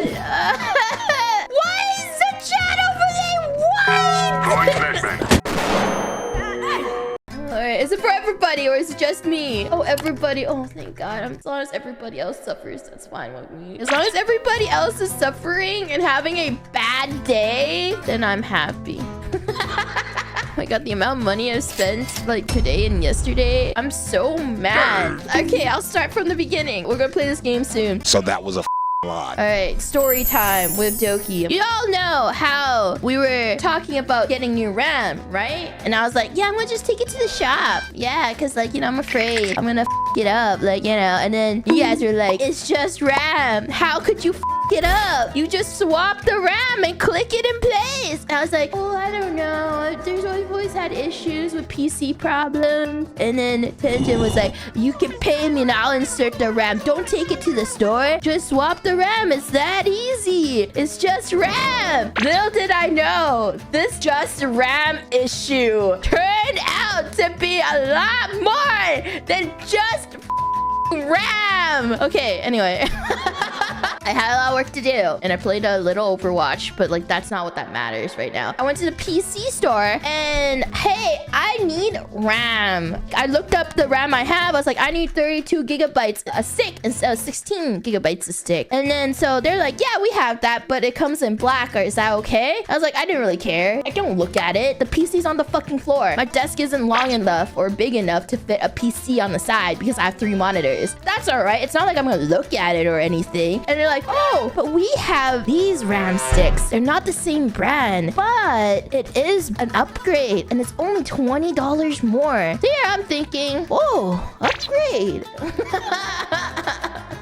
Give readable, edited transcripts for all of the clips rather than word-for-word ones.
god! Why is the chat over there white? Alright, is it for everybody or is it just me? Oh, everybody. Oh, thank God. As long as everybody else suffers, that's fine with me. As long as everybody else is suffering and having a bad day, then I'm happy. Oh my god, the amount of money I've spent like today and yesterday, I'm so mad. Okay, I'll start from the beginning. We're gonna play this game soon. So that was a lot. All right, story time with Doki. You all know how we were talking about getting new RAM, right? And I was like, yeah, I'm gonna just take it to the shop. Yeah, because like, you know, I'm afraid I'm gonna it up, like, you know. And then you guys were like, it's just RAM. How could you it up? You just swap the RAM and click it in place. And I was like, oh, I don't know. There's always had issues with PC problems. And then Tenjin was like, you can pay me and I'll insert the RAM. Don't take it to the store. Just swap the RAM. It's that easy. It's just RAM. Little did I know, this just RAM issue turned out to be a lot more than just RAM. Okay, anyway. I had a lot of work to do and I played a little Overwatch, but like that's not what that matters right now. I went to the PC store and hey, I need RAM. I looked up the RAM I have. I was like, I need 32 gigabytes a stick instead of 16 gigabytes a stick. And then so they're like, yeah, we have that, but it comes in black. Is that okay? I was like, I didn't really care. I don't look at it. The PC's on the fucking floor. My desk isn't long enough or big enough to fit a PC on the side because I have 3 monitors. That's all right. It's not like I'm gonna look at it or anything. And they're like, oh, but we have these RAM sticks. They're not the same brand, but it is an upgrade and it's only $20 more. So yeah, I'm thinking, whoa, upgrade.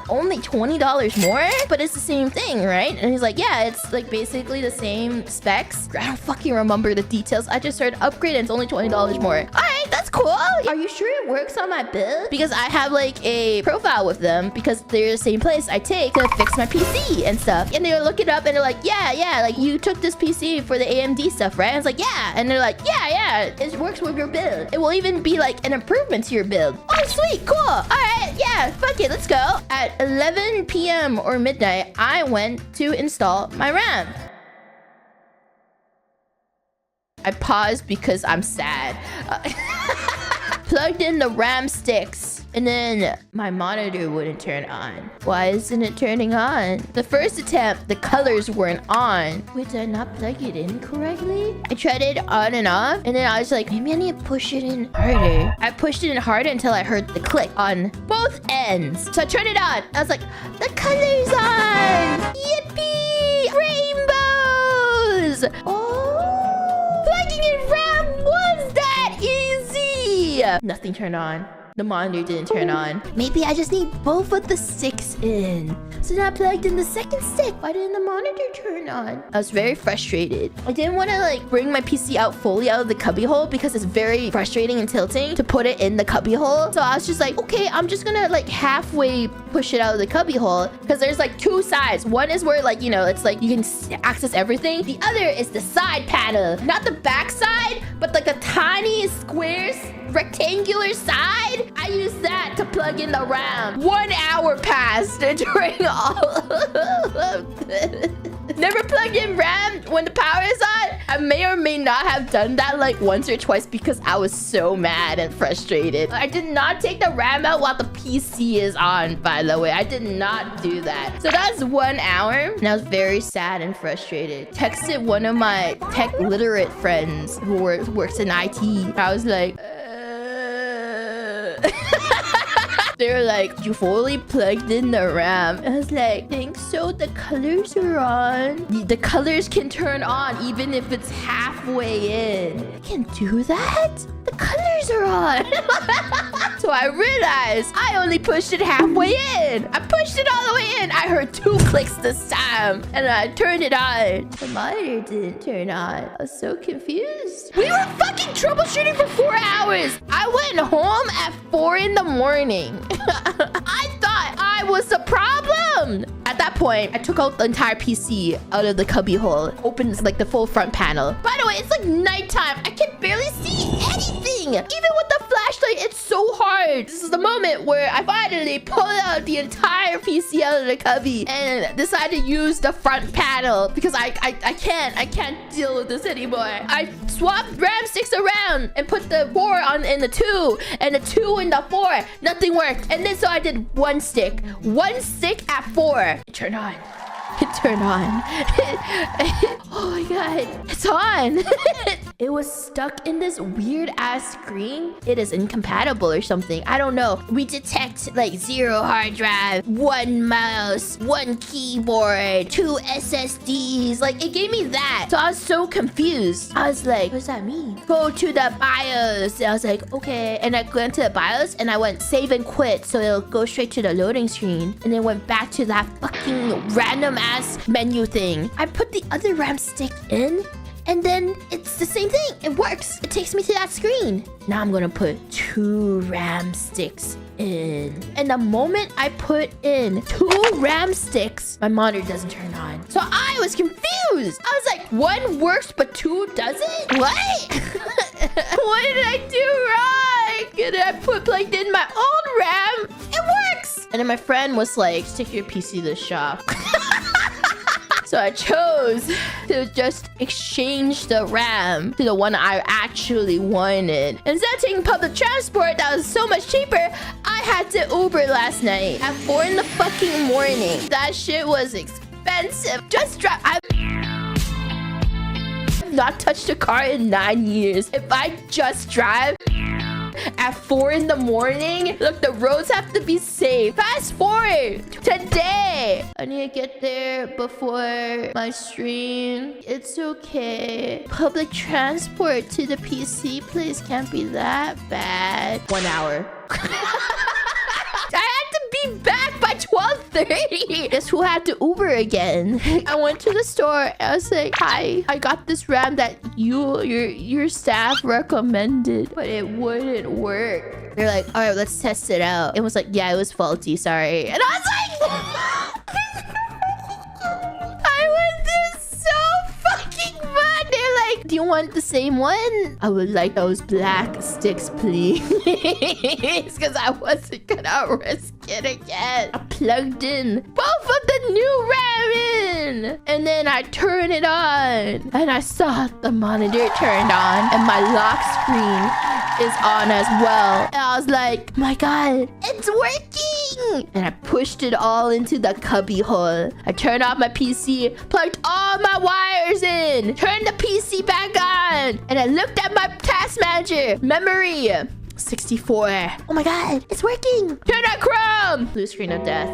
Only $20 more? But it's the same thing, right? And he's like, yeah, it's like basically the same specs. I don't fucking remember the details. I just heard upgrade and it's only $20 more. All right, that's cool. Are you sure it works on my build? Because I have like a profile with them because they're the same place I take to fix my PC and stuff. And they look it up and they're like, yeah, like you took this PC for the AMD stuff, right? I was like, yeah. And they're like, yeah, it works with your build. It will even be like an improvement to your build. Oh, sweet, cool. All right, yeah, fuck it, let's go. At 11 p.m. or midnight, I went to install my RAM. I paused because I'm sad. Plugged in the RAM sticks and then my monitor wouldn't turn on. Why isn't it turning on? The first attempt, the colors weren't on. Wait, did I not plug it in correctly? I tried it on and off and then I was like, maybe I need to push it in harder. I pushed it in harder until I heard the click on both ends. So I turned it on. I was like, the color's on! Yippee! Rainbows! Oh! Plugging in RAM was that easy! Nothing turned on. The monitor didn't turn on. Maybe I just need both of the sticks in. So now I plugged in the second stick. Why didn't the monitor turn on? I was very frustrated. I didn't want to like bring my PC out fully out of the cubbyhole because it's very frustrating and tilting to put it in the cubbyhole. So I was just like, okay, I'm just gonna like halfway push it out of the cubbyhole because there's like 2 sides. One is where like, you know, it's like you can access everything. The other is the side panel, not the back side, but like a tiny square rectangular side. I used that to plug in the RAM. 1 hour passed during all of this. Never plug in RAM when the power is on. I may or may not have done that like once or twice because I was so mad and frustrated. I did not take the RAM out while the PC is on, by the way. I did not do that. So that's 1 hour and I was very sad and frustrated. Texted one of my tech literate friends who works in IT. I was like, they were like, you fully plugged in the RAM. I was like, think so? The colors are on. The colors can turn on even if it's halfway in. You can do that? The colors are on. So I realized I only pushed it halfway in. I pushed it all the way in. I heard 2 clicks this time and I turned it on. The monitor didn't turn on. I was so confused. We were fucking troubleshooting for 4 hours. I went home at 4 in the morning. I thought I was the problem. At that point, I took out the entire PC out of the cubbyhole, opened like the full front panel. By the way, it's like nighttime. I can barely see anything. working. Even with the flashlight, it's so hard. This is the moment where I finally pulled out the entire PC out of the cubby and decided to use the front panel because I can't deal with this anymore. I swapped RAM sticks around and put the 4 in the 2 and the 2 in the 4. Nothing worked. And then so I did one stick at 4. It turned on. It turned on. Oh my god. It's on. It was stuck in this weird ass screen. It is incompatible or something. I don't know. We detect like 0 hard drive, 1 mouse, 1 keyboard, 2 SSDs. Like it gave me that. So I was so confused. I was like, what does that mean? Go to the BIOS. And I was like, okay. And I went to the BIOS and I went save and quit. So it'll go straight to the loading screen. And then went back to that fucking random ass menu thing. I put the other RAM stick in and then it's the same thing. It works. It takes me to that screen. Now I'm gonna put 2 RAM sticks in. And the moment I put in 2 RAM sticks, my monitor doesn't turn on. So I was confused. I was like, 1 works but 2 doesn't? What? What did I do wrong? And I plugged in my old RAM. It works. And then my friend was like, take your PC to the shop. So I chose to just exchange the RAM to the one I actually wanted. Instead of taking public transport that was so much cheaper, I had to Uber last night at 4 in the fucking morning. That shit was expensive. Just drive. I've not touched a car in 9 years. If I just drive at 4 in the morning, look, the roads have to be safe. Fast forward today. I need to get there before my stream. It's okay. Public transport to the PC place can't be that bad. 1 hour. I had to be back by 12:30. Guess who had to Uber again? I went to the store. I was like, hi, I got this RAM that your staff recommended, but it wouldn't work. They're like, all right, let's test it out. It was like, yeah, it was faulty. Sorry. And I was like, I went there so fucking mad. They're like, do you want the same one? I would like those black sticks, please. Because I wasn't gonna risk it again. I plugged in both of the new RAM in. And then I turned it on. And I saw the monitor turned on. And my lock screen is on as well. And I was like, my god, it's working. And I pushed it all into the cubby hole. I turned off my PC, plugged all my wires in, turned the PC back on, and I looked at my task manager. Memory 64. Oh my god, it's working. Turn on Chrome. Blue screen of death.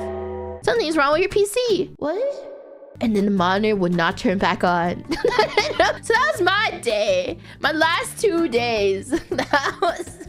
Something's wrong with your PC. What? And then the monitor would not turn back on. So that was my day. My last 2 days. That was